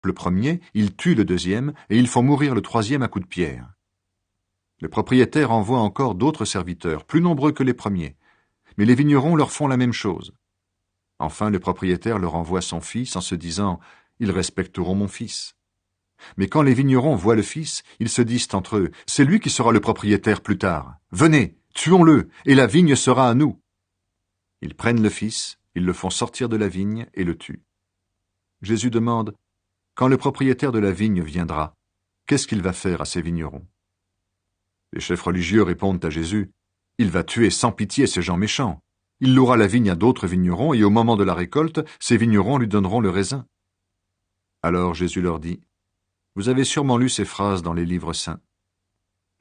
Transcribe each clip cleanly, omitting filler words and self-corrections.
le premier, ils tuent le deuxième, et ils font mourir le troisième à coups de pierre. Le propriétaire envoie encore d'autres serviteurs, plus nombreux que les premiers, mais les vignerons leur font la même chose. Enfin, le propriétaire leur envoie son fils en se disant « Ils respecteront mon fils ». Mais quand les vignerons voient le fils, ils se disent entre eux « C'est lui qui sera le propriétaire plus tard. Venez, tuons-le, et la vigne sera à nous. » Ils prennent le fils, ils le font sortir de la vigne et le tuent. Jésus demande « Quand le propriétaire de la vigne viendra, qu'est-ce qu'il va faire à ces vignerons ?» Les chefs religieux répondent à Jésus « Il va tuer sans pitié ces gens méchants. Il louera la vigne à d'autres vignerons, et au moment de la récolte, ces vignerons lui donneront le raisin. » Alors Jésus leur dit « Vous avez sûrement lu ces phrases dans les livres saints.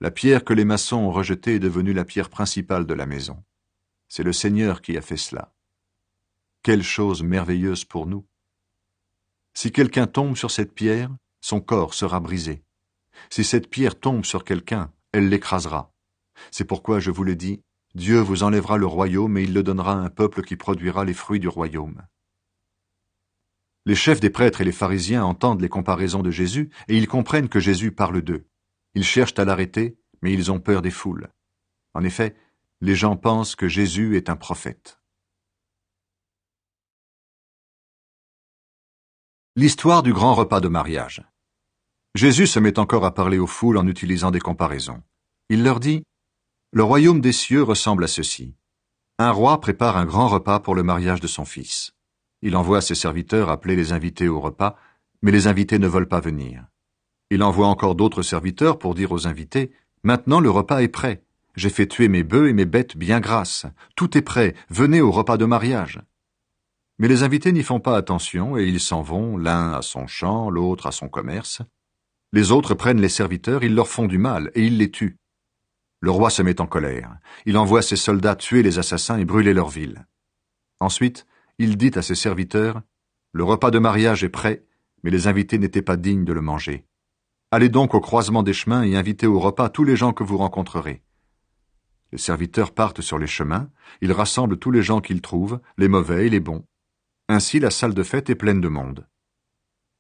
La pierre que les maçons ont rejetée est devenue la pierre principale de la maison. C'est le Seigneur qui a fait cela. Quelle chose merveilleuse pour nous! Si quelqu'un tombe sur cette pierre, son corps sera brisé. Si cette pierre tombe sur quelqu'un, elle l'écrasera. C'est pourquoi je vous le dis, Dieu vous enlèvera le royaume et il le donnera à un peuple qui produira les fruits du royaume. » Les chefs des prêtres et les pharisiens entendent les comparaisons de Jésus et ils comprennent que Jésus parle d'eux. Ils cherchent à l'arrêter, mais ils ont peur des foules. En effet, les gens pensent que Jésus est un prophète. L'histoire du grand repas de mariage. Jésus se met encore à parler aux foules en utilisant des comparaisons. Il leur dit « Le royaume des cieux ressemble à ceci. Un roi prépare un grand repas pour le mariage de son fils. Il envoie ses serviteurs appeler les invités au repas, mais les invités ne veulent pas venir. Il envoie encore d'autres serviteurs pour dire aux invités « Maintenant le repas est prêt. J'ai fait tuer mes bœufs et mes bêtes bien grasses. Tout est prêt. Venez au repas de mariage. » Mais les invités n'y font pas attention et ils s'en vont, l'un à son champ, l'autre à son commerce. Les autres prennent les serviteurs, ils leur font du mal et ils les tuent. Le roi se met en colère. Il envoie ses soldats tuer les assassins et brûler leur ville. Ensuite, il dit à ses serviteurs « Le repas de mariage est prêt, mais les invités n'étaient pas dignes de le manger. Allez donc au croisement des chemins et invitez au repas tous les gens que vous rencontrerez. » Les serviteurs partent sur les chemins, ils rassemblent tous les gens qu'ils trouvent, les mauvais et les bons. Ainsi la salle de fête est pleine de monde.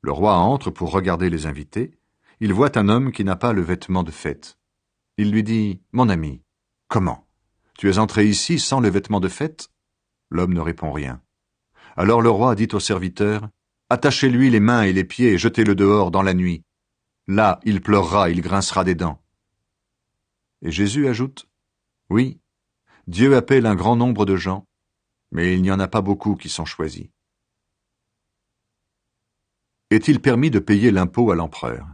Le roi entre pour regarder les invités. Il voit un homme qui n'a pas le vêtement de fête. Il lui dit « Mon ami, comment? Tu es entré ici sans le vêtement de fête ?» L'homme ne répond rien. Alors le roi dit au serviteur « Attachez-lui les mains et les pieds et jetez-le dehors dans la nuit. Là, il pleurera, il grincera des dents. » Et Jésus ajoute « Oui, Dieu appelle un grand nombre de gens, mais il n'y en a pas beaucoup qui sont choisis. » Est-il permis de payer l'impôt à l'empereur?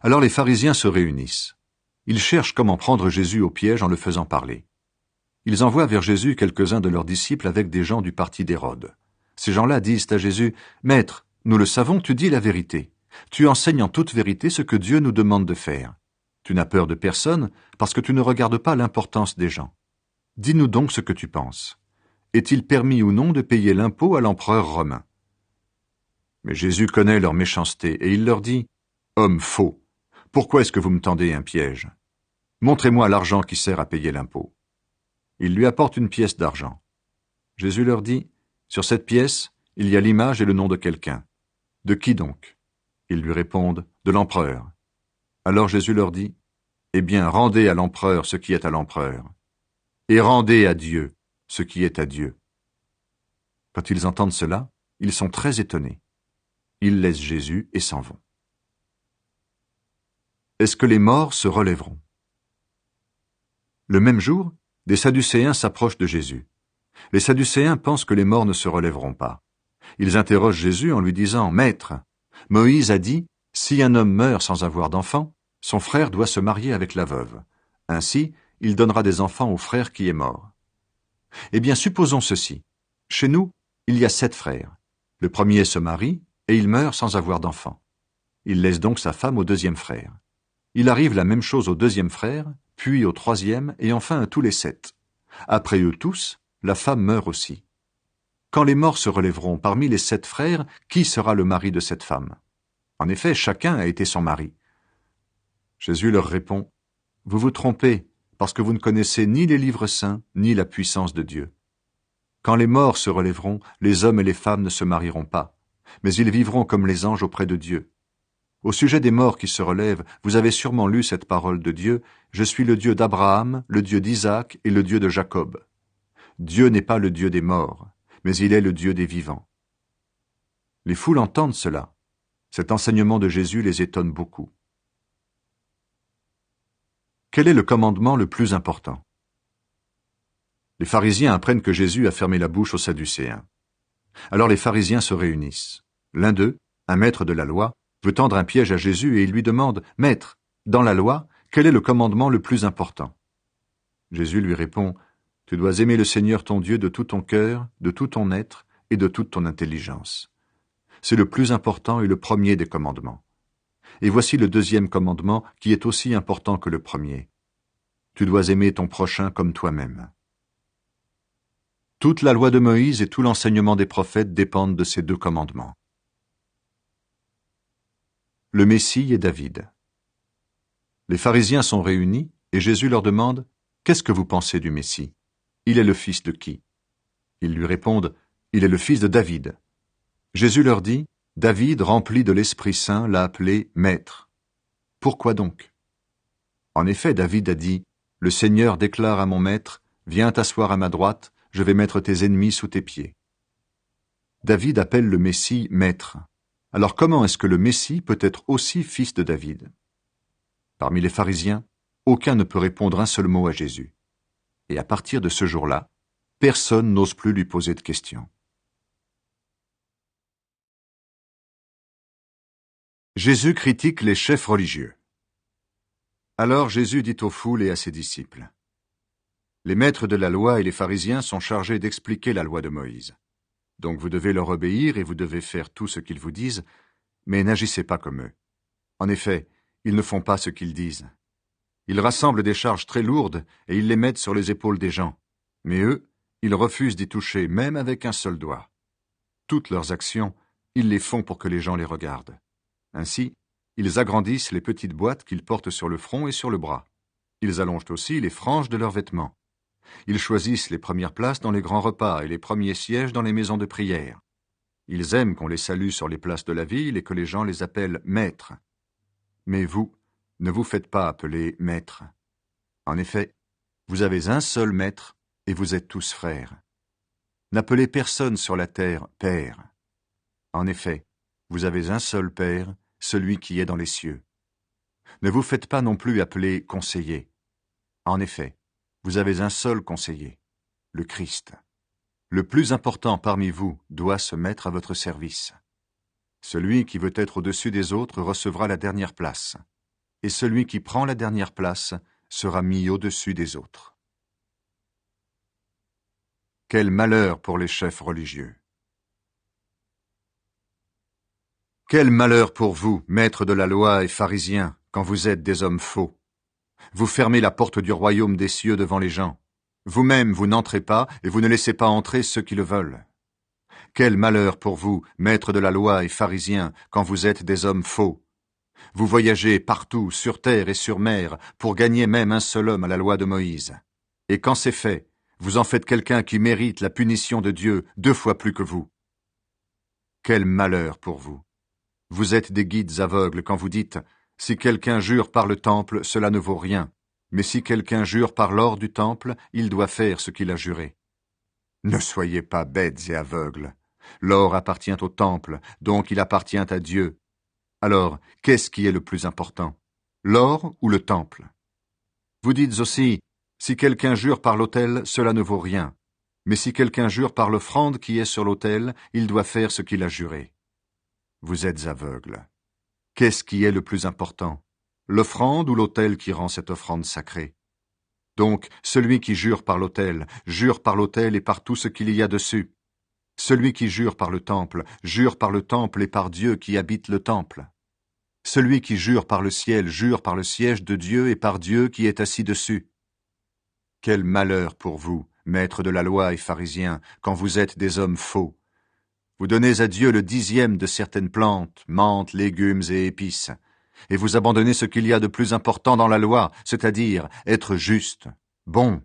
Alors les pharisiens se réunissent. Ils cherchent comment prendre Jésus au piège en le faisant parler. Ils envoient vers Jésus quelques-uns de leurs disciples avec des gens du parti d'Hérode. Ces gens-là disent à Jésus « Maître, nous le savons, tu dis la vérité. Tu enseignes en toute vérité ce que Dieu nous demande de faire. Tu n'as peur de personne parce que tu ne regardes pas l'importance des gens. Dis-nous donc ce que tu penses. Est-il permis ou non de payer l'impôt à l'empereur romain ?» Mais Jésus connaît leur méchanceté et il leur dit « Hommes faux, pourquoi est-ce que vous me tendez un piège? Montrez-moi l'argent qui sert à payer l'impôt. » Ils lui apportent une pièce d'argent. Jésus leur dit « Sur cette pièce, il y a l'image et le nom de quelqu'un. De qui donc ?» Ils lui répondent « De l'empereur. » Alors Jésus leur dit « Eh bien, rendez à l'empereur ce qui est à l'empereur, et rendez à Dieu ce qui est à Dieu. » Quand ils entendent cela, ils sont très étonnés. Ils laissent Jésus et s'en vont. Est-ce que les morts se relèveront? Le même jour, des Sadducéens s'approchent de Jésus. Les Sadducéens pensent que les morts ne se relèveront pas. Ils interrogent Jésus en lui disant « Maître, Moïse a dit, si un homme meurt sans avoir d'enfant, son frère doit se marier avec la veuve. Ainsi, il donnera des enfants au frère qui est mort. Eh bien, supposons ceci. Chez nous, il y a 7 frères. Le premier se marie et il meurt sans avoir d'enfant. Il laisse donc sa femme au deuxième frère. Il arrive la même chose au deuxième frère, puis au troisième et enfin à tous les 7. Après eux tous, la femme meurt aussi. Quand les morts se relèveront parmi les 7 frères, qui sera le mari de cette femme? En effet, chacun a été son mari. Jésus leur répond, « Vous vous trompez, parce que vous ne connaissez ni les livres saints, ni la puissance de Dieu. Quand les morts se relèveront, les hommes et les femmes ne se marieront pas. mais ils vivront comme les anges auprès de Dieu. Au sujet des morts qui se relèvent, vous avez sûrement lu cette parole de Dieu, « Je suis le Dieu d'Abraham, le Dieu d'Isaac et le Dieu de Jacob. » Dieu n'est pas le Dieu des morts, mais il est le Dieu des vivants. Les foules entendent cela. Cet enseignement de Jésus les étonne beaucoup. Quel est le commandement le plus important? Les pharisiens apprennent que Jésus a fermé la bouche aux Sadducéens. Alors les pharisiens se réunissent. L'un d'eux, un maître de la loi, veut tendre un piège à Jésus et il lui demande « Maître, dans la loi, quel est le commandement le plus important ?» Jésus lui répond « Tu dois aimer le Seigneur ton Dieu de tout ton cœur, de tout ton être et de toute ton intelligence. » C'est le plus important et le premier des commandements. Et voici le deuxième commandement qui est aussi important que le premier. Tu dois aimer ton prochain comme toi-même. Toute la loi de Moïse et tout l'enseignement des prophètes dépendent de ces deux commandements. Le Messie et David. Les pharisiens sont réunis et Jésus leur demande « Qu'est-ce que vous pensez du Messie? Il est le fils de qui ?» Ils lui répondent « Il est le fils de David. » Jésus leur dit « David, rempli de l'Esprit Saint, l'a appelé Maître. » Pourquoi donc? En effet, David a dit « Le Seigneur déclare à mon Maître, viens t'asseoir à ma droite, je vais mettre tes ennemis sous tes pieds. » David appelle le Messie Maître. Alors comment est-ce que le Messie peut être aussi fils de David? Parmi les pharisiens, aucun ne peut répondre un seul mot à Jésus. Et à partir de ce jour-là, personne n'ose plus lui poser de questions. Jésus critique les chefs religieux. Alors Jésus dit aux foules et à ses disciples, « Les maîtres de la loi et les pharisiens sont chargés d'expliquer la loi de Moïse. Donc vous devez leur obéir et vous devez faire tout ce qu'ils vous disent, mais n'agissez pas comme eux. En effet, ils ne font pas ce qu'ils disent. Ils rassemblent des charges très lourdes et ils les mettent sur les épaules des gens. Mais eux, ils refusent d'y toucher, même avec un seul doigt. Toutes leurs actions, ils les font pour que les gens les regardent. Ainsi, ils agrandissent les petites boîtes qu'ils portent sur le front et sur le bras. Ils allongent aussi les franges de leurs vêtements. Ils choisissent les premières places dans les grands repas et les premiers sièges dans les maisons de prière. Ils aiment qu'on les salue sur les places de la ville et que les gens les appellent maîtres. Mais vous, ne vous faites pas appeler maître. En effet, vous avez un seul maître et vous êtes tous frères. N'appelez personne sur la terre père. En effet, vous avez un seul Père, celui qui est dans les cieux. Ne vous faites pas non plus appeler conseiller. En effet, vous avez un seul conseiller, le Christ. Le plus important parmi vous doit se mettre à votre service. Celui qui veut être au-dessus des autres recevra la dernière place, et celui qui prend la dernière place sera mis au-dessus des autres. Quel malheur pour les chefs religieux! Quel malheur pour vous, maîtres de la loi et pharisiens, quand vous êtes des hommes faux. Vous fermez la porte du royaume des cieux devant les gens. Vous-même, vous n'entrez pas et vous ne laissez pas entrer ceux qui le veulent. Quel malheur pour vous, maîtres de la loi et pharisiens, quand vous êtes des hommes faux. Vous voyagez partout, sur terre et sur mer, pour gagner même un seul homme à la loi de Moïse. Et quand c'est fait, vous en faites quelqu'un qui mérite la punition de Dieu 2 fois plus que vous. Quel malheur pour vous. Vous êtes des guides aveugles quand vous dites « Si quelqu'un jure par le temple, cela ne vaut rien, mais si quelqu'un jure par l'or du temple, il doit faire ce qu'il a juré. » Ne soyez pas bêtes et aveugles. L'or appartient au temple, donc il appartient à Dieu. Alors, qu'est-ce qui est le plus important, l'or ou le temple? Vous dites aussi « Si quelqu'un jure par l'autel, cela ne vaut rien, mais si quelqu'un jure par l'offrande qui est sur l'autel, il doit faire ce qu'il a juré. » Vous êtes aveugles. Qu'est-ce qui est le plus important, l'offrande ou l'autel qui rend cette offrande sacrée? Donc, celui qui jure par l'autel et par tout ce qu'il y a dessus. Celui qui jure par le temple et par Dieu qui habite le temple. Celui qui jure par le siège de Dieu et par Dieu qui est assis dessus. Quel malheur pour vous, maîtres de la loi et pharisiens, quand vous êtes des hommes faux. Vous donnez à Dieu le 10e de certaines plantes, menthes, légumes et épices, et vous abandonnez ce qu'il y a de plus important dans la loi, c'est-à-dire être juste, bon,